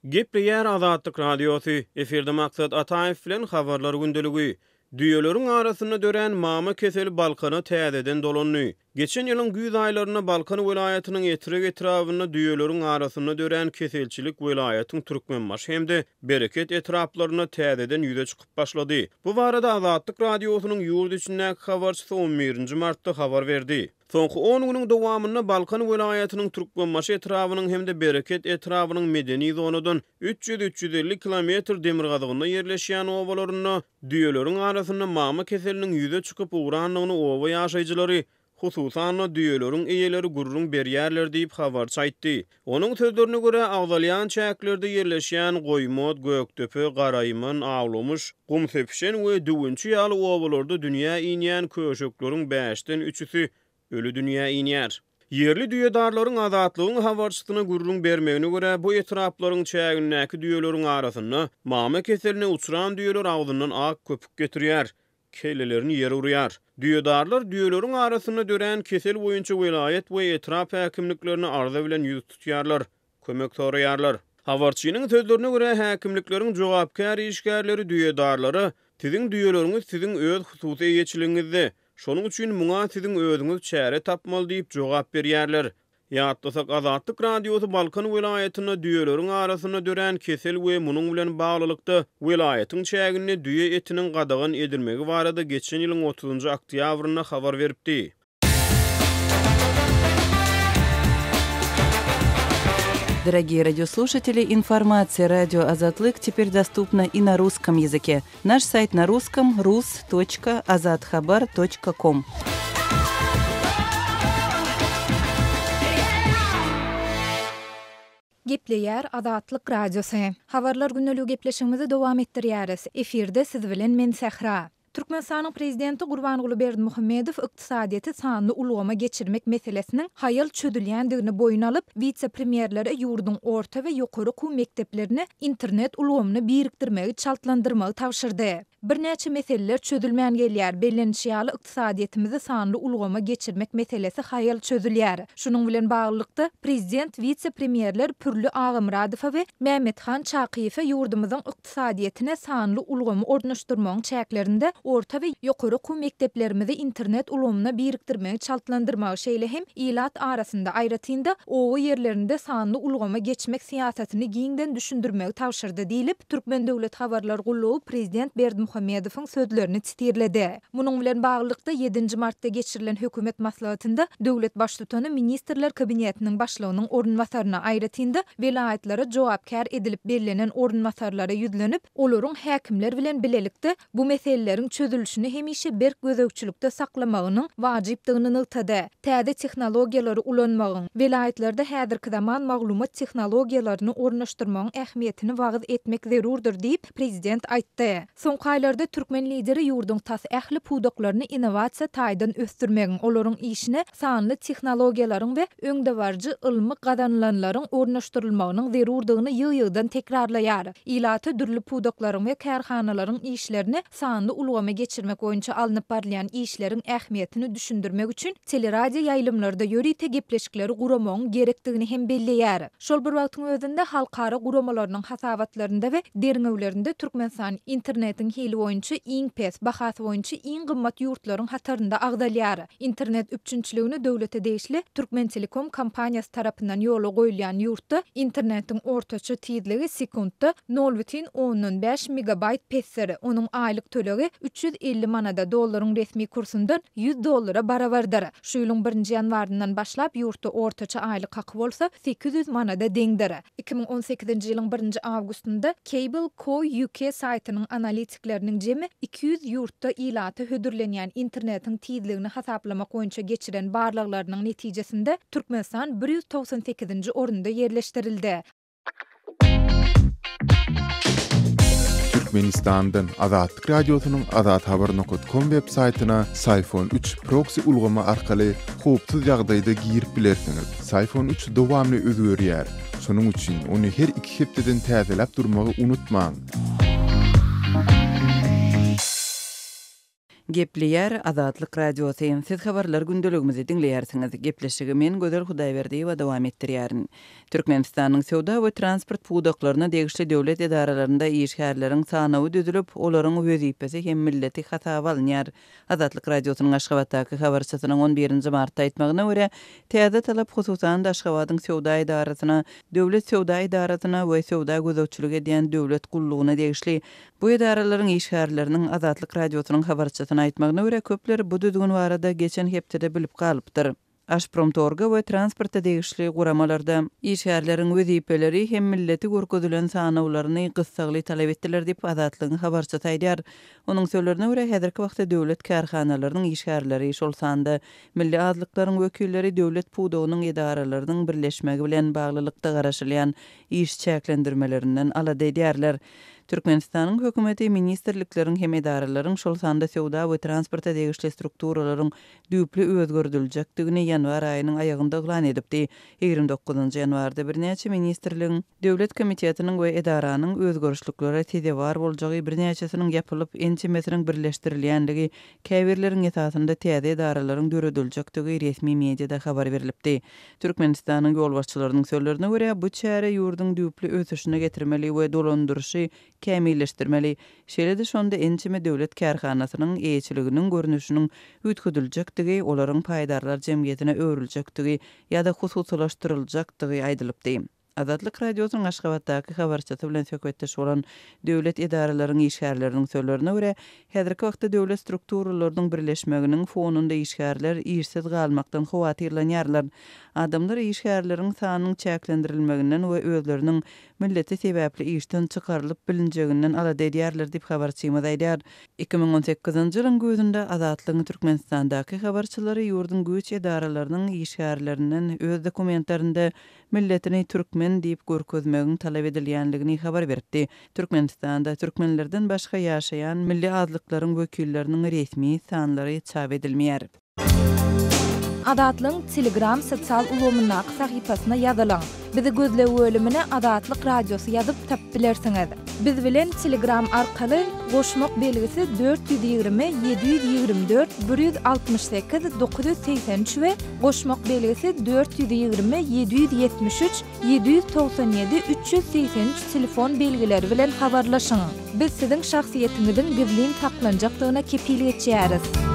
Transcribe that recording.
Gepleýär Azatlyk Radiosu, eferde maksat Ataýew bilen habarlar gündeligi. Düýelerin arasyna dören mama keseli Balkana täzeden dolandy. Geçen ýylyň güýz aýlaryna Balkan welaýatynyň etrap-etrabyna düýelerin arasyna dören keselçilik welaýatyň türkmenbaş hemde bereket etraplaryna täzeden ýüze çykyp başlady. Bu barada Azatlyk Radiosynyň ýurt içindäki habarçysy 11-nji martda habar berdi. Soňky 10 güniň dowamyna Balkan welaýatynyň türkmenbaş etrabynyň hemde bereket etrabynyň medeni zonadan 300-350 kilometr demirgazygyna ýerleşýän owalaryna düýelerin arasyna mama keseliniň ýüze çykyp uğranlygyny owa ýaşaýjylary hususan düýelerin eýeleri gurrun berýärler diýip habar çaýtdy. Onuň sözlerine görä agzalýan çäklerde ýerleşýän Goýmot, Göktöpe, Garaýman, Awlamuş, Gumsepşen we Düwünçi ýaly owalarda dünýä inýän köşekleriň 5-den 3-üsi ölü dünýä inýär. Yerli düýedarlaryň azatlygyň habarçysyna gurrun bermegine görä bu etraplaryň çägindäki düýelerin arasyna mama keseline uçuran düýeler agzyndan ak köpük getirýär. Keylelerini yer urýar. Düýedarlar düýelerin arasyna dören kesel boýunça welaýet we etrap häkimliklerini arza bilen ýüz tutýarlar, kömek soraýarlar. Habarçynyň sözlerine görä häkimlikleriň jogapkar işgärleri düýedarlary "Siziň düýeleriňiz siziň öz hususy ýeçiliňizde. Şonuň üçin muňa siziň özüňiz çäre tapmaly" diýip jogap berýärler. Ýatlasak Azatlyk Radiosu Balkan welaýatyna düýelerin arasyna dören kesel we munyň bilen baglylykda welaýatyň çägini düýe etiniň gadagan edilmegi barada geçen ýylyň 30-njy oktýabryna habar beripdi. Дорогие радиослушатели, информация «Радио Азатлык» теперь доступна и на русском языке. Наш сайт на русском rus.azatxabar.com. Gepleýär Azatlyk Radiosu. Habarlar günneligi gepleşigimizi dowam etdirýäris. Eferde siz bilen men Sehra. Türkmenistanyň prezidenti Gurbanguly Berdimuhammedow ykdysadyýaty sanly ulgama geçirmek meselesiniň haýal çödülýändigini boýuna alyp, vice-premierlere ýurdun orta we ýokary okuw mekdeplerini internet ulgamyny birikdirmegi çaltlandyrmagy tawşyrdy. Bir näçe meseleler çözülmän gelýär. Bellenişýäli ykdysadyýetimizi sanly ulgama geçirmek meselesi haýal çözülýär. Şunuň bilen baglykda prezident, vice-premierler Pürlü Agymradow we Mehmethan Çakyýew ýurdumyzyň ykdysadyýetine sanly ulgama ornaşdyrmagyň çäklerinde orta we ýokary okuw mekteplerimizi internet ulgamyna birikdirmegi çaltlandyrmagy şeýle hem ilat arasynda aýratynda owa ýerlerinde sanly ulgama geçmek siýasatyny giňden düşündirmegi tawşyrdy diýilip Türkmen Döwlet Habarlar Gullugy prezident Berdimuhammedowyň sözlerini titirledi. Munyň bilen baglykda 7-nji martda geçirilen hökümet maslahatynda döwlet başlutany ministrler kabinetiniň başlygynyň orunbasaryna aýratynda welaýatlary jogapkar edilip berlenen orunbasarlara ýüzlenip, olaryň häkimler bilen bilelikde bu meseleleriň çözülüşini hemişe berk gözegçilikde saklamagynyň wajypdygyny nykdy. Täze tehnologiýalary ulanmagyň, welaýatlarda häzirki zaman maglumat tehnologiýalaryny ornaşdyrmagyň ähmiýetini wagyz etmek zerurdur diýip prezident aýtdy. Soňky aýlarda türkmen lideri ýurdun tas ähli pudaklaryny innovasiýa taýdan ösdürmegiň, olaryň işine sanly tehnologiýalaryň we öňdewarjy ylmy gazanlanlaryň ornaşdyrylmagynyň zerurdygyny ýygy-ýygydan tekrarlaýar. Ilaty dürli pudaklaryň we kärhanalaryň işlerini sanly ulgama geçirmek boýunça alınıp barlayan işlerin ähmiýetini düşündirmek üçin teleradio ýaýlymlarında ýörite gepleşikleri guramagyň gerekdigini hem belleýär. Şol bir wagtyň özünde halkara guramalarynyň hasabatlarynda we derňewlerinde Türkmenistan internetiň hili boýunça iň pes, bahasy boýunça iň gymmat ýurtlaryň hatarynda agdalýar. İnternet üçinçiligini döwlete değişli Türkmen Telekom kompaniýasy tarapyndan ýola goýulýan ýurtda internetiň ortaça tezligi sekundda 0,15 megabayt pesleri, onuň aýlyk tölegi 350 manada dollaryň resmi kursundan $100 barabardyr. Şu ýylyň 1-nji ýanwaryndan başlap ýurtda ortaça aýlyk hak bolsa 800 manada deňdir. 2018-nji ýylyň 1-nji awgustynda Cable Co UK saýtynyň analitikleriniň jemi 200 ýurtda ilaty hödürlenýän internetiň tezligini hasaplamak boýunça geçiren barlyklarynyň netijesinde Türkmenistan 198-nji orunda ýerleşdirildi. Türkmenistan'dan Azatlyk Radiosynyň azathabar.com web saýtyna Sayfon 3 proxy ulgama arkaly howpsuz ýagdaýda girip bilersiňiz. Sayfon 3 dowamly özgörýär. Şonuň üçin ony her 2 hepdeden täzelep durmagy unutmaň. Gepliyer Azatlyk Radiosyň siz habarlar gündeligimizi dinleýärsiňiz. Gepleşigi men Gözel Hudaýberdi we dowam etdirýärin. Türkmenistanyň sowda we transport pudaklaryna degişli döwlet edaralaryna işgärleriň sanawy düzülip, olaryň wezipesi hem milleti hasaba alınýar. Azatlyk Radiosynyň Aşgabatdaky habarçysynyň 11-nji martda aýtmagyna görä, täze talap hususan da Aşgabatyň sowda edarasyna, döwlet sowda edarasyna we sowda gözäçiligi edýän döwlet gullugyna degişli bu edaralaryň işgärleriniň Azatlyk Radiosynyň habarçysyna aýtmagyna görä köpler bu düzgün barada geçen hepdede bilip galypdyr. Aşpromtorga we transporta degişli guramalarda işgärleriň wezipeleri hem milleti görkezülen sanawlaryny gyssagly talap etdiler diýip Azatlygyň habarçysy aýdýar. Onuň sözlerine görä häzirki wagtda döwlet karhanalarynyň işgärleri şol sanda milli azlyklaryň wekilleri döwlet pudagynyň edaralarynyň birleşmegi bilen baglylykda garaşylýan iş çäklendirmelerinden alada edýärler. Türkmenistanyň hökümeti ministrlikleriň hem edaralaryň şol sanda sowda we transporta degişli strukturalaryň düýpli özgördüljekdigini ýanwar aýynyň aýagynda glan edipdi. 29-njy ýanwarda birnäçe ministrligiň, döwlet komitetiniň we edaranyň özgörüşlikleri tede bar boljagy birnäçesiniň ýapylyp ençemesiniň birleşdirilýändigi käbirleriň esasynda täze edaralaryň döredüljekdigi resmi mediada habar berilipdi. Türkmenistanyň ýolbaşçylarynyň sözlerine görä bu çäre ýurduň düýpli ösüşine getirmeli we dolandyrşy kämilleşdirmeli. Şeýle-de şonda ençeme döwlet karhanasynyň eýçiliginiň görnüşiniň üýtgüdiljekdigi, olaryň paýdarlar jemgyýetine öwrüljekdigi ýa-da hususlaşdyryljakdygy aýdylypdy. Azatlyk Radiosynyň Aşgabatdaky habarçysy bilen söhbetdeş bolan döwlet edaralarynyň işgärleriniň sözlerine görä, häzirki wagtda döwlet strukturalarynyň birleşmeginiň fonunda işgärler işsiz galmakdan howatyrlanýarlar. Adamlar işgärleriň sanynyň çäklendirilmeginden we özleriniň milleti sebäpli işden çykarylyp bilinjeginden alada edýärler diýip habarçymyz aýdýar. 2018-nji ýylyň gözünde Azatlygyň Türkmenistandaky habarçylary ýurdun güç edaralarynyň işgärlerinden öz dokumentlarynda milletini türkmen diýip görkezmegiň talap edilýänligini habar berdi. Türkmenistanda türkmenlerden başga ýaşaýan milli azlyklaryň wekilleriniň resmi sanlary çap edilmeýär. Azatlyň Telegram sosial ulgamyna sahypasyna ýazylaň. Bizi gözle bölümine Azatlyk Radiosy ýazyp tap bilersiňiz. Biz bilen Telegram arkaly goşmak belgisi 420 724 168 983 we goşmak belgisi 420 773 797 383 telefon belgileri bilen habarlaşyň. Biz siziň şahsiýetiňizin gizlin saklanjakdygyna kepil etýäris.